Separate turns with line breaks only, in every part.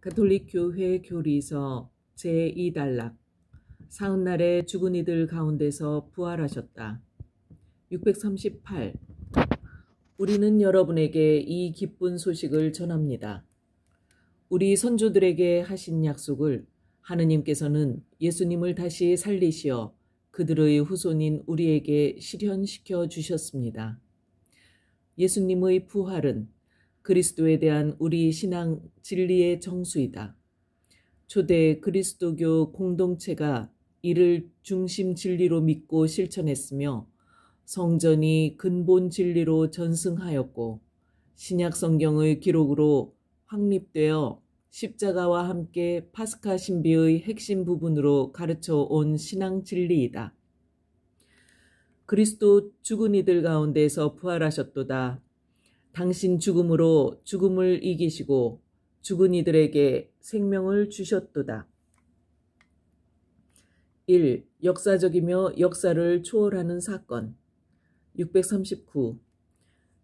가톨릭 교회 교리서 제2단락 사흔날에 죽은 이들 가운데서 부활하셨다. 638. 우리는 여러분에게 이 기쁜 소식을 전합니다. 우리 선조들에게 하신 약속을 하느님께서는 예수님을 다시 살리시어 그들의 후손인 우리에게 실현시켜 주셨습니다. 예수님의 부활은 그리스도에 대한 우리 신앙 진리의 정수이다. 초대 그리스도교 공동체가 이를 중심 진리로 믿고 실천했으며 성전이 근본 진리로 전승하였고 신약 성경의 기록으로 확립되어 십자가와 함께 파스카 신비의 핵심 부분으로 가르쳐 온 신앙 진리이다. 그리스도 죽은 이들 가운데서 부활하셨도다. 당신 죽음으로 죽음을 이기시고 죽은 이들에게 생명을 주셨도다. 1. 역사적이며 역사를 초월하는 사건. 639.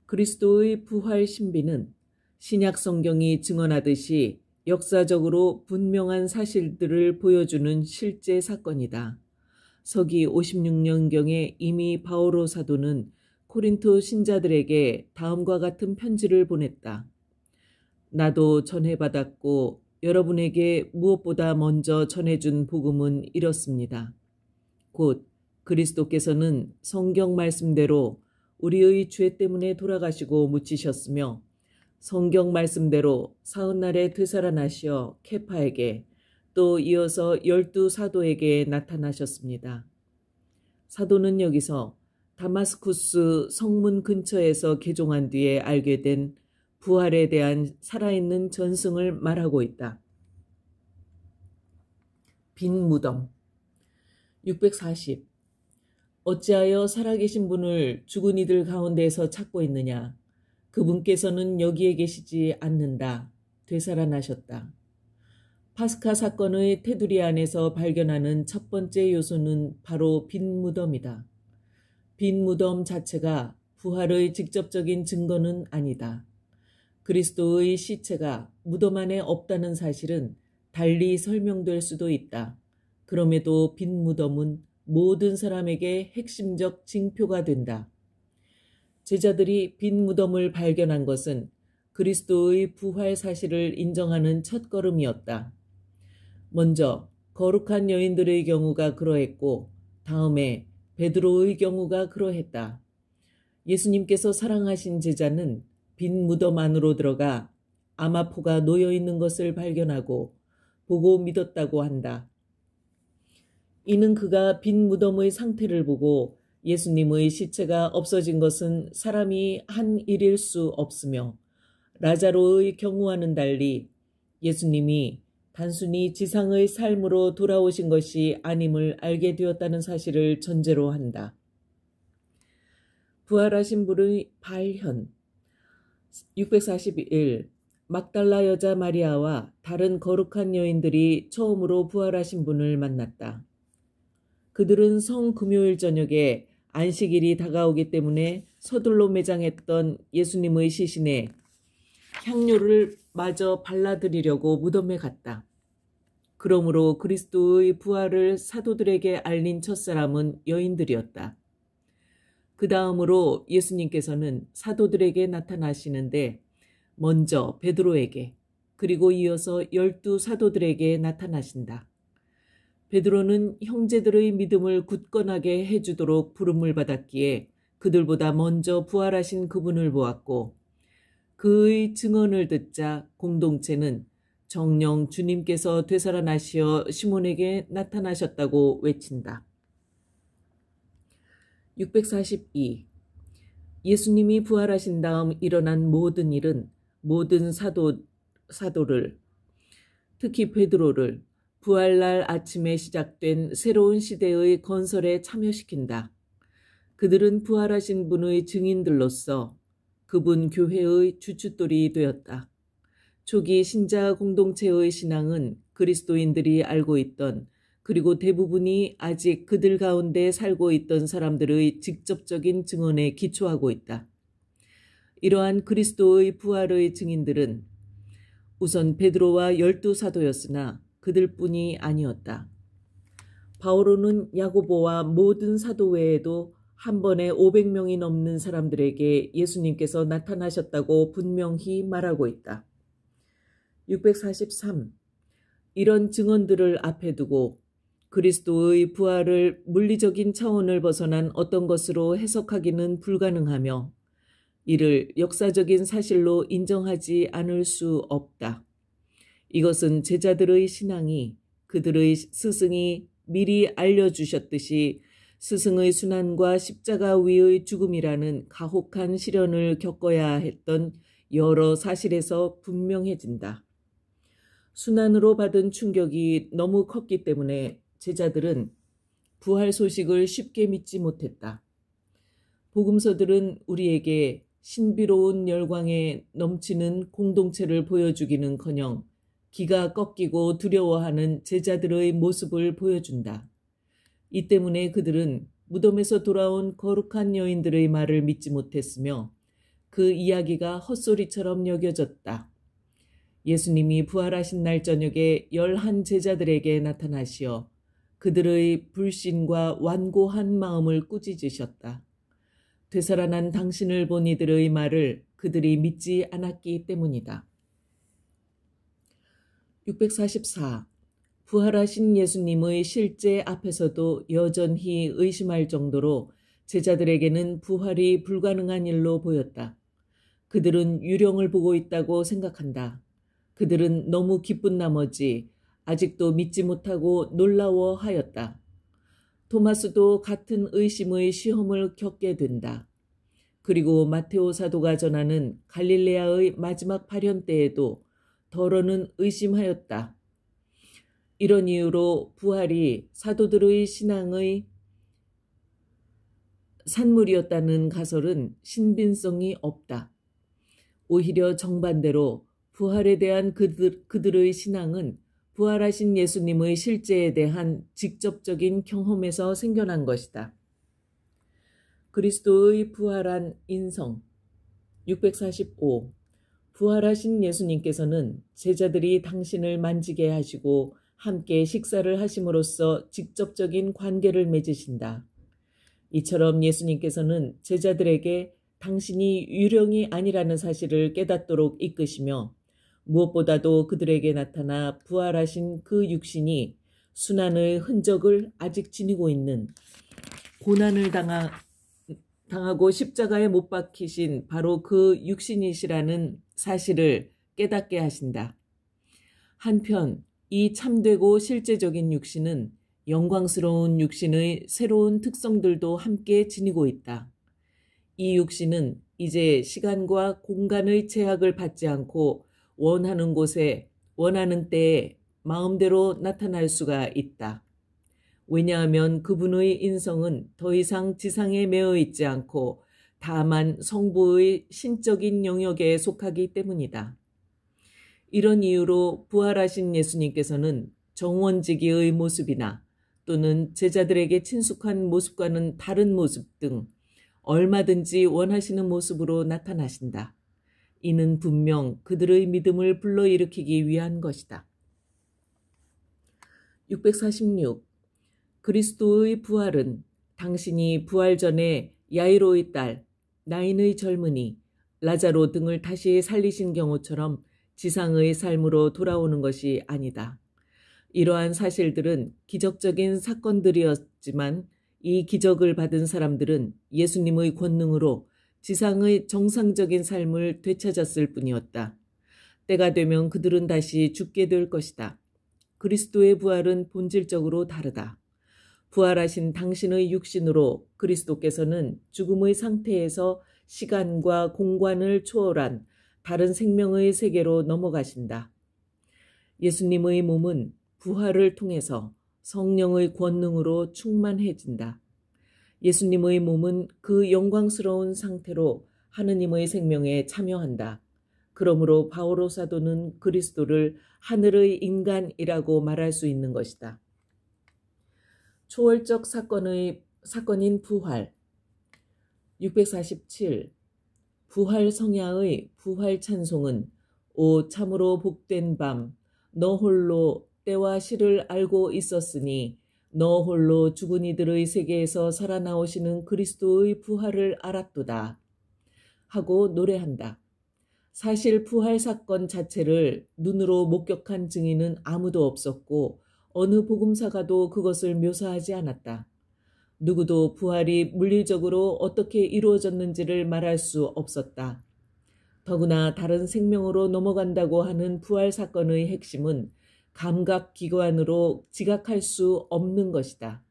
그리스도의 부활 신비는 신약 성경이 증언하듯이 역사적으로 분명한 사실들을 보여주는 실제 사건이다. 서기 56년경에 이미 바오로 사도는 코린토 신자들에게 다음과 같은 편지를 보냈다. 나도 전해받았고 여러분에게 무엇보다 먼저 전해준 복음은 이렇습니다. 곧 그리스도께서는 성경 말씀대로 우리의 죄 때문에 돌아가시고 묻히셨으며 성경 말씀대로 사흔날에 되살아나시어 케파에게 또 이어서 12 사도에게 나타나셨습니다. 사도는 여기서 다마스쿠스 성문 근처에서 개종한 뒤에 알게 된 부활에 대한 살아있는 전승을 말하고 있다. 빈 무덤. 640. 어찌하여 살아계신 분을 죽은 이들 가운데에서 찾고 있느냐? 그분께서는 여기에 계시지 않는다. 되살아나셨다. 파스카 사건의 테두리 안에서 발견하는 첫 번째 요소는 바로 빈 무덤이다. 빈 무덤 자체가 부활의 직접적인 증거는 아니다. 그리스도의 시체가 무덤 안에 없다는 사실은 달리 설명될 수도 있다. 그럼에도 빈 무덤은 모든 사람에게 핵심적 징표가 된다. 제자들이 빈 무덤을 발견한 것은 그리스도의 부활 사실을 인정하는 첫걸음이었다. 먼저 거룩한 여인들의 경우가 그러했고 다음에 베드로의 경우가 그러했다. 예수님께서 사랑하신 제자는 빈 무덤 안으로 들어가 아마포가 놓여있는 것을 발견하고 보고 믿었다고 한다. 이는 그가 빈 무덤의 상태를 보고 예수님의 시체가 없어진 것은 사람이 한 일일 수 없으며 라자로의 경우와는 달리 예수님이 단순히 지상의 삶으로 돌아오신 것이 아님을 알게 되었다는 사실을 전제로 한다. 부활하신 분의 발현. 641. 막달라 여자 마리아와 다른 거룩한 여인들이 처음으로 부활하신 분을 만났다. 그들은 성금요일 저녁에 안식일이 다가오기 때문에 서둘러 매장했던 예수님의 시신에 향료를 마저 발라드리려고 무덤에 갔다. 그러므로 그리스도의 부활을 사도들에게 알린 첫사람은 여인들이었다. 그 다음으로 예수님께서는 사도들에게 나타나시는데 먼저 베드로에게 그리고 이어서 12 사도들에게 나타나신다. 베드로는 형제들의 믿음을 굳건하게 해주도록 부름을 받았기에 그들보다 먼저 부활하신 그분을 보았고 그의 증언을 듣자 공동체는 정녕 주님께서 되살아나시어 시몬에게 나타나셨다고 외친다. 642. 예수님이 부활하신 다음 일어난 모든 일은 모든 사도를 특히 베드로를 부활날 아침에 시작된 새로운 시대의 건설에 참여시킨다. 그들은 부활하신 분의 증인들로서 그분 교회의 주춧돌이 되었다. 초기 신자 공동체의 신앙은 그리스도인들이 알고 있던 그리고 대부분이 아직 그들 가운데 살고 있던 사람들의 직접적인 증언에 기초하고 있다. 이러한 그리스도의 부활의 증인들은 우선 베드로와 12사도였으나 그들뿐이 아니었다. 바오로는 야고보와 모든 사도 외에도 한 번에 500명이 넘는 사람들에게 예수님께서 나타나셨다고 분명히 말하고 있다. 643. 이런 증언들을 앞에 두고 그리스도의 부활을 물리적인 차원을 벗어난 어떤 것으로 해석하기는 불가능하며 이를 역사적인 사실로 인정하지 않을 수 없다. 이것은 제자들의 신앙이 그들의 스승이 미리 알려주셨듯이 스승의 순환과 십자가 위의 죽음이라는 가혹한 시련을 겪어야 했던 여러 사실에서 분명해진다. 순환으로 받은 충격이 너무 컸기 때문에 제자들은 부활 소식을 쉽게 믿지 못했다. 복음서들은 우리에게 신비로운 열광에 넘치는 공동체를 보여주기는커녕 기가 꺾이고 두려워하는 제자들의 모습을 보여준다. 이 때문에 그들은 무덤에서 돌아온 거룩한 여인들의 말을 믿지 못했으며 그 이야기가 헛소리처럼 여겨졌다. 예수님이 부활하신 날 저녁에 11 제자들에게 나타나시어 그들의 불신과 완고한 마음을 꾸짖으셨다. 되살아난 당신을 본 이들의 말을 그들이 믿지 않았기 때문이다. 644. 부활하신 예수님의 실제 앞에서도 여전히 의심할 정도로 제자들에게는 부활이 불가능한 일로 보였다. 그들은 유령을 보고 있다고 생각한다. 그들은 너무 기쁜 나머지 아직도 믿지 못하고 놀라워하였다. 토마스도 같은 의심의 시험을 겪게 된다. 그리고 마테오 사도가 전하는 갈릴레아의 마지막 발현 때에도 더러는 의심하였다. 이런 이유로 부활이 사도들의 신앙의 산물이었다는 가설은 신빙성이 없다. 오히려 정반대로 부활에 대한 그들의 신앙은 부활하신 예수님의 실제에 대한 직접적인 경험에서 생겨난 것이다. 그리스도의 부활한 인성. 645. 부활하신 예수님께서는 제자들이 당신을 만지게 하시고 함께 식사를 하심으로써 직접적인 관계를 맺으신다. 이처럼 예수님께서는 제자들에게 당신이 유령이 아니라는 사실을 깨닫도록 이끄시며 무엇보다도 그들에게 나타나 부활하신 그 육신이 순환의 흔적을 아직 지니고 있는 고난을 당하고 십자가에 못 박히신 바로 그 육신이시라는 사실을 깨닫게 하신다. 한편 이 참되고 실제적인 육신은 영광스러운 육신의 새로운 특성들도 함께 지니고 있다. 이 육신은 이제 시간과 공간의 제약을 받지 않고 원하는 곳에 원하는 때에 마음대로 나타날 수가 있다. 왜냐하면 그분의 인성은 더 이상 지상에 매여 있지 않고 다만 성부의 신적인 영역에 속하기 때문이다. 이런 이유로 부활하신 예수님께서는 정원지기의 모습이나 또는 제자들에게 친숙한 모습과는 다른 모습 등 얼마든지 원하시는 모습으로 나타나신다. 이는 분명 그들의 믿음을 불러일으키기 위한 것이다. 646. 그리스도의 부활은 당신이 부활 전에 야이로의 딸, 나인의 젊은이, 라자로 등을 다시 살리신 경우처럼 지상의 삶으로 돌아오는 것이 아니다. 이러한 사실들은 기적적인 사건들이었지만 이 기적을 받은 사람들은 예수님의 권능으로 지상의 정상적인 삶을 되찾았을 뿐이었다. 때가 되면 그들은 다시 죽게 될 것이다. 그리스도의 부활은 본질적으로 다르다. 부활하신 당신의 육신으로 그리스도께서는 죽음의 상태에서 시간과 공간을 초월한 다른 생명의 세계로 넘어가신다. 예수님의 몸은 부활을 통해서 성령의 권능으로 충만해진다. 예수님의 몸은 그 영광스러운 상태로 하느님의 생명에 참여한다. 그러므로 바오로 사도는 그리스도를 하늘의 인간이라고 말할 수 있는 것이다. 초월적 사건인 부활. 647. 부활 성야의 부활 찬송은 오 참으로 복된 밤, 너 홀로 때와 시를 알고 있었으니 너 홀로 죽은 이들의 세계에서 살아나오시는 그리스도의 부활을 알았도다 하고 노래한다. 사실 부활 사건 자체를 눈으로 목격한 증인은 아무도 없었고 어느 복음사가도 그것을 묘사하지 않았다. 누구도 부활이 물리적으로 어떻게 이루어졌는지를 말할 수 없었다. 더구나 다른 생명으로 넘어간다고 하는 부활 사건의 핵심은 감각기관으로 지각할 수 없는 것이다.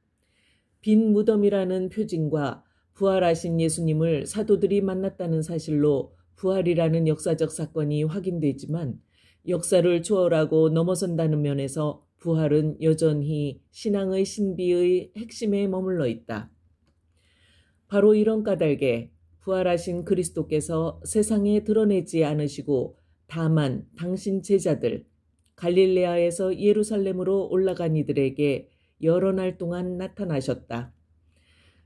빈 무덤이라는 표징과 부활하신 예수님을 사도들이 만났다는 사실로 부활이라는 역사적 사건이 확인되지만 역사를 초월하고 넘어선다는 면에서 부활은 여전히 신앙의 신비의 핵심에 머물러 있다. 바로 이런 까닭에 부활하신 그리스도께서 세상에 드러내지 않으시고 다만 당신 제자들, 갈릴레아에서 예루살렘으로 올라간 이들에게 여러 날 동안 나타나셨다.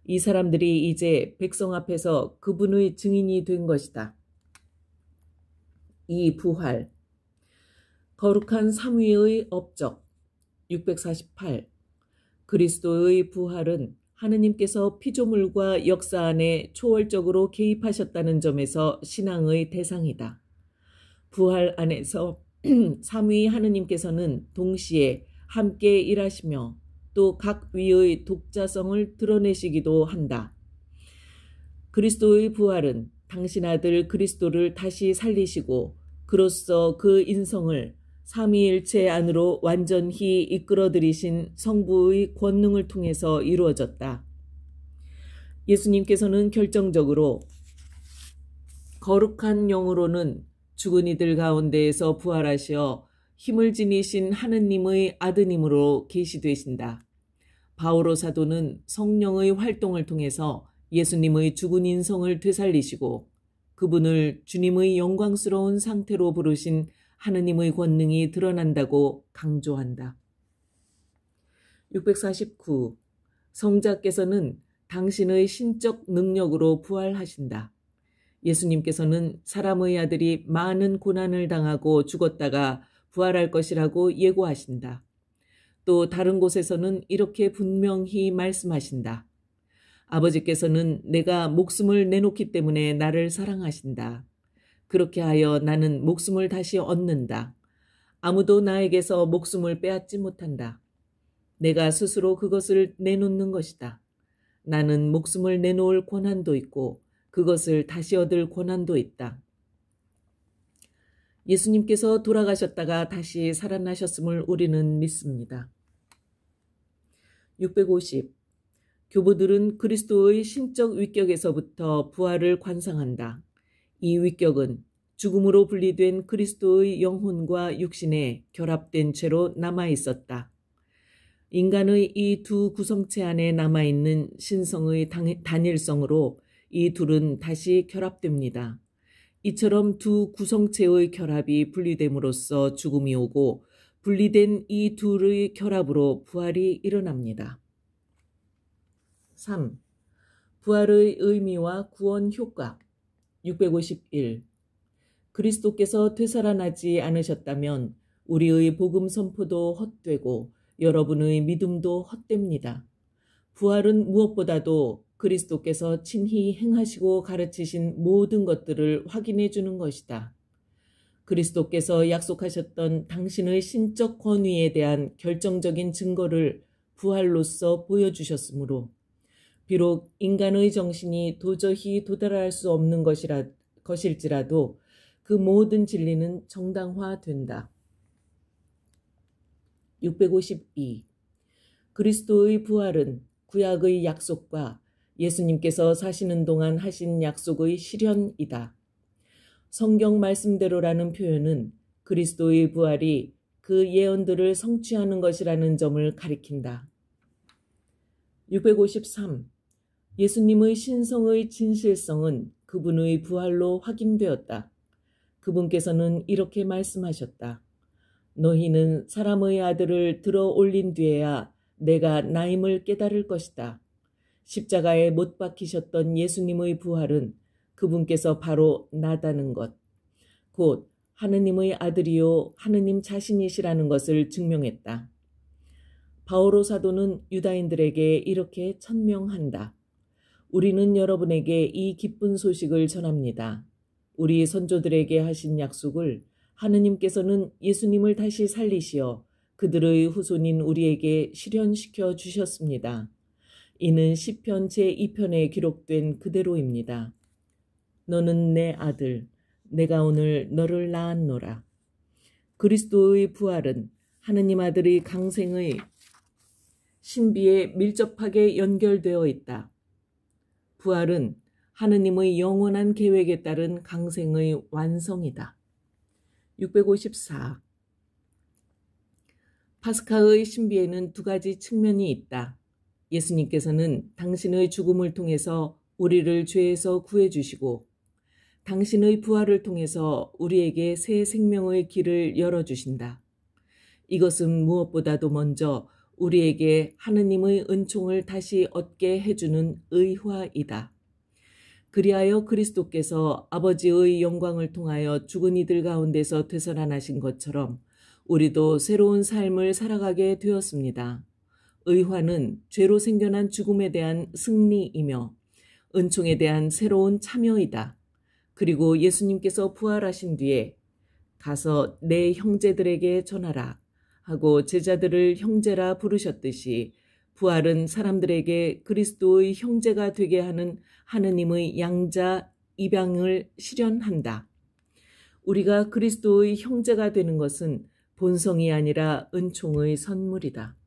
이 사람들이 이제 백성 앞에서 그분의 증인이 된 것이다. 이 부활, 거룩한 삼위의 업적 648. 그리스도의 부활은 하느님께서 피조물과 역사 안에 초월적으로 개입하셨다는 점에서 신앙의 대상이다. 부활 안에서 삼위 하느님께서는 동시에 함께 일하시며 또 각 위의 독자성을 드러내시기도 한다. 그리스도의 부활은 당신 아들 그리스도를 다시 살리시고 그로써 그 인성을 삼위일체 안으로 완전히 이끌어들이신 성부의 권능을 통해서 이루어졌다. 예수님께서는 결정적으로 거룩한 영으로는 죽은 이들 가운데에서 부활하시어 힘을 지니신 하느님의 아드님으로 계시되신다. 바오로 사도는 성령의 활동을 통해서 예수님의 죽은 인성을 되살리시고 그분을 주님의 영광스러운 상태로 부르신 하느님의 권능이 드러난다고 강조한다. 649. 성자께서는 당신의 신적 능력으로 부활하신다. 예수님께서는 사람의 아들이 많은 고난을 당하고 죽었다가 부활할 것이라고 예고하신다. 또 다른 곳에서는 이렇게 분명히 말씀하신다. 아버지께서는 내가 목숨을 내놓기 때문에 나를 사랑하신다. 그렇게 하여 나는 목숨을 다시 얻는다. 아무도 나에게서 목숨을 빼앗지 못한다. 내가 스스로 그것을 내놓는 것이다. 나는 목숨을 내놓을 권한도 있고 그것을 다시 얻을 권한도 있다. 예수님께서 돌아가셨다가 다시 살아나셨음을 우리는 믿습니다. 650. 교부들은 그리스도의 신적 위격에서부터 부활을 관상한다. 이 위격은 죽음으로 분리된 그리스도의 영혼과 육신에 결합된 채로 남아있었다. 인간의 이 두 구성체 안에 남아있는 신성의 단일성으로 이 둘은 다시 결합됩니다. 이처럼 두 구성체의 결합이 분리됨으로써 죽음이 오고 분리된 이 둘의 결합으로 부활이 일어납니다. 3. 부활의 의미와 구원 효과 651. 그리스도께서 되살아나지 않으셨다면 우리의 복음 선포도 헛되고 여러분의 믿음도 헛됩니다. 부활은 무엇보다도 그리스도께서 친히 행하시고 가르치신 모든 것들을 확인해 주는 것이다. 그리스도께서 약속하셨던 당신의 신적 권위에 대한 결정적인 증거를 부활로서 보여주셨으므로 비록 인간의 정신이 도저히 도달할 수 없는 것일지라도 그 모든 진리는 정당화된다. 652. 그리스도의 부활은 구약의 약속과 예수님께서 사시는 동안 하신 약속의 실현이다. 성경 말씀대로라는 표현은 그리스도의 부활이 그 예언들을 성취하는 것이라는 점을 가리킨다. 653. 예수님의 신성의 진실성은 그분의 부활로 확인되었다. 그분께서는 이렇게 말씀하셨다. 너희는 사람의 아들을 들어 올린 뒤에야 내가 나임을 깨달을 것이다. 십자가에 못 박히셨던 예수님의 부활은 그분께서 바로 나다는 것, 곧 하느님의 아들이요 하느님 자신이시라는 것을 증명했다. 바오로 사도는 유다인들에게 이렇게 천명한다. 우리는 여러분에게 이 기쁜 소식을 전합니다. 우리 선조들에게 하신 약속을 하느님께서는 예수님을 다시 살리시어 그들의 후손인 우리에게 실현시켜 주셨습니다. 이는 시편 제2편에 기록된 그대로입니다. 너는 내 아들, 내가 오늘 너를 낳았노라. 그리스도의 부활은 하느님 아들의 강생의 신비에 밀접하게 연결되어 있다. 부활은 하느님의 영원한 계획에 따른 강생의 완성이다. 654. 파스카의 신비에는 두 가지 측면이 있다. 예수님께서는 당신의 죽음을 통해서 우리를 죄에서 구해주시고 당신의 부활을 통해서 우리에게 새 생명의 길을 열어주신다. 이것은 무엇보다도 먼저 우리에게 하느님의 은총을 다시 얻게 해주는 의화이다. 그리하여 그리스도께서 아버지의 영광을 통하여 죽은 이들 가운데서 되살아나신 것처럼 우리도 새로운 삶을 살아가게 되었습니다. 의화는 죄로 생겨난 죽음에 대한 승리이며 은총에 대한 새로운 참여이다. 그리고 예수님께서 부활하신 뒤에 가서 내 형제들에게 전하라 하고 제자들을 형제라 부르셨듯이 부활은 사람들에게 그리스도의 형제가 되게 하는 하느님의 양자 입양을 실현한다. 우리가 그리스도의 형제가 되는 것은 본성이 아니라 은총의 선물이다.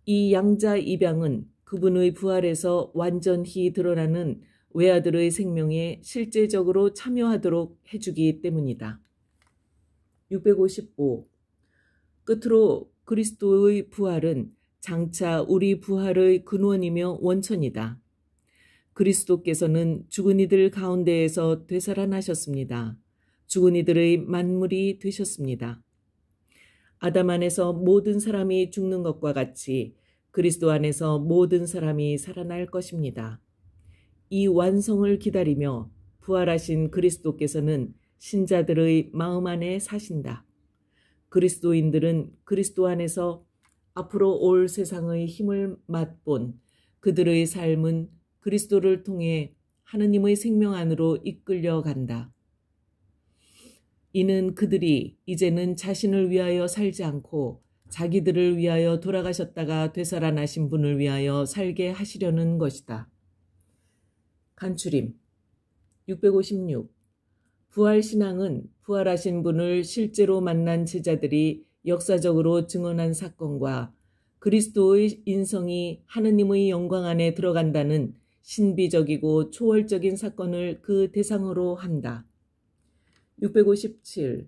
이 양자 입양은 그분의 부활에서 완전히 드러나는 외아들의 생명에 실제적으로 참여하도록 해주기 때문이다. 655. 끝으로 그리스도의 부활은 장차 우리 부활의 근원이며 원천이다. 그리스도께서는 죽은 이들 가운데에서 되살아나셨습니다. 죽은 이들의 만물이 되셨습니다. 아담 안에서 모든 사람이 죽는 것과 같이 그리스도 안에서 모든 사람이 살아날 것입니다. 이 완성을 기다리며 부활하신 그리스도께서는 신자들의 마음 안에 사신다. 그리스도인들은 그리스도 안에서 앞으로 올 세상의 힘을 맛본 그들의 삶은 그리스도를 통해 하느님의 생명 안으로 이끌려 간다. 이는 그들이 이제는 자신을 위하여 살지 않고 자기들을 위하여 돌아가셨다가 되살아나신 분을 위하여 살게 하시려는 것이다. 간추림 656. 부활신앙은 부활하신 분을 실제로 만난 제자들이 역사적으로 증언한 사건과 그리스도의 인성이 하느님의 영광 안에 들어간다는 신비적이고 초월적인 사건을 그 대상으로 한다. 657.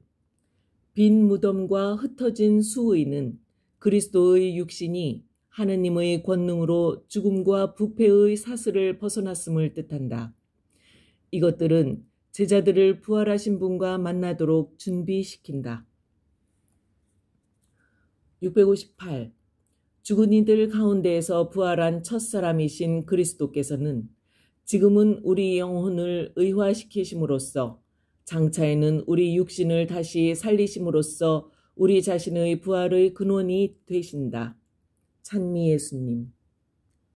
빈 무덤과 흩어진 수의는 그리스도의 육신이 하느님의 권능으로 죽음과 부패의 사슬을 벗어났음을 뜻한다. 이것들은 제자들을 부활하신 분과 만나도록 준비시킨다. 658. 죽은 이들 가운데에서 부활한 첫사람이신 그리스도께서는 지금은 우리 영혼을 의화시키심으로써 장차에는 우리 육신을 다시 살리심으로써 우리 자신의 부활의 근원이 되신다. 찬미 예수님.